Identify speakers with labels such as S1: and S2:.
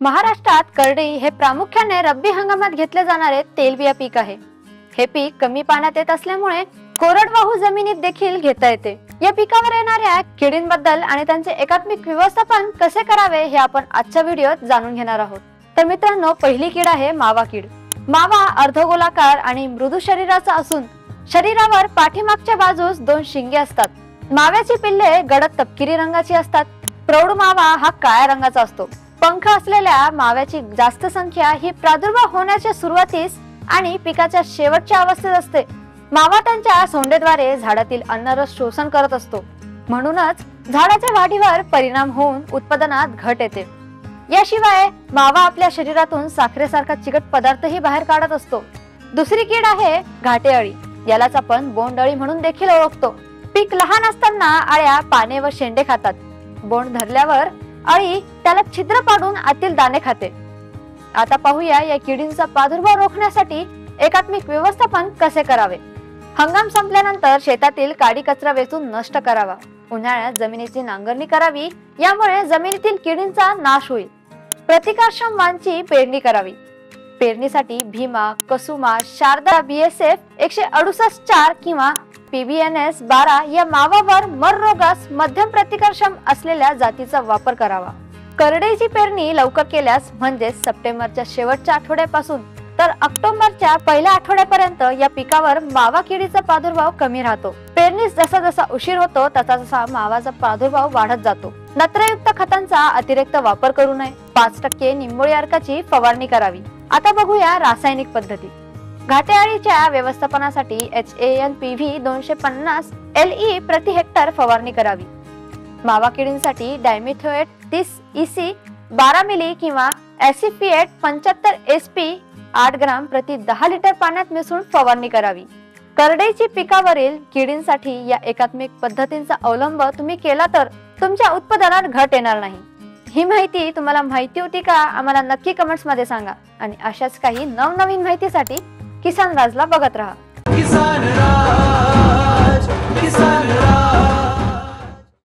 S1: महाराष्ट्रात करडई हे प्रामुख्याने रब्बी हंगामात घेतले जाणारे तेलबिया पीक आहे। हे पीक कमी पाण्यात येत असल्यामुळे कोरडवाहू जमिनीत देखील घेता येते। या पिकावर येणाऱ्या किडींबद्दल आणि त्यांचे एकात्मिक व्यवस्थापन कसे करावे हे आपण आजच्या व्हिडिओत जाणून घेणार आहोत। तर मित्रांनो, पहिली कीड आहे मावा कीड। मावा अर्धगोलाकार आणि मृदू शरीराचा असून शरीरावर पाठीमागच्या बाजूस दोन शिंगे असतात। माव्याची पिल्ले गडद तपकिरी रंगाची असतात। प्रौढ मावा हा काळ्या रंगाचा असतो। पंख असलेल्या माव्याची जास्त संख्या ही प्रादुर्भाव होण्याच्या सुरुवातीस आणि पिकाच्या शेवटच्या अवस्थेत असते। मावा त्यांच्या सोंडेद्वारे झाडातील अन्नरस शोषण करत असतो, म्हणूनच झाडाच्या वाढीवर परिणाम होऊन उत्पादनात घट येते। याशिवाय मावा आपल्या शरीरातून साखरेसारखा चिकट पदार्थही बाहेर काढत असतो। दुसरी कीड आहे घाटे अळी, यालाच आपण बोंड अळी म्हणून देखील ओळखतो। पीक लहान असताना अळ्या पाने व शेंडे खातात। बोंड धरल्यावर अळी त्याला छिद्र पाडून आतील दाणे खाते। आता पाहूया या किडींचा प्रादुर्भाव रोखण्यासाठी एकात्मिक व्यवस्थापन कसे करावे। हंगाम संपल्यानंतर शेतातील काडी कचरा वेचून नष्ट करावा। उन्हाळ्यात जमिनीची नांगरणी करावी, यामुळे जमिनीतील किडींचा नाश होईल। प्रतिकारक्षम वांची पेरणी करावी। पेरणीसाठी भीमा, कसुमा, शारदा BSF 168-4 किंवा PBNS 12 या मावावर मर रोगास मध्यम प्रतिकारक्षम असलेल्या जातीचा वापर करावा। करडईची पेरणी लवकर केल्यास म्हणजे सप्टेंबरच्या शेवटच्या आठवड्यापासून तर ऑक्टोबरच्या पहिल्या आठवड्यापर्यंत या पिकावर मावा किडीचा प्रादुर्भाव कमी राहतो। पेरणीस जसा जसा उशीर होतो तसा तसा मावाचा प्रादुर्भाव वाढत जातो। नत्रयुक्त खतांचा अतिरिक्त वापर करू नये। 5% निंबोळी अर्काची फवारणी करावी। आता बघूया रासायनिक पद्धती। घाटे अळीच्या व्यवस्थापनासाठी HANPV 250 LE प्रति हेक्टर फवारणी करावी। मावा किडींसाठी डायमिथोएट 30 EC 12 मिली किंवा ऍसिफिएट 75 SP 8 ग्राम प्रति 10 लिटर पाण्यात मिसळून फवारणी करावी। करडईची पिकावरील किडींसाठी या एकात्मिक पद्धतींचा अवलंब तुम्ही केला तर तुमच्या उत्पादनात घट येणार नाही। ही माहिती तुम्हाला माहिती होती का? आम्हाला नक्की कमेंट्स मध्ये सांगा आणि अशाच काही नवनवीन माहितीसाठी किसान राजला बघत रहा। किसान राज, किसान राज।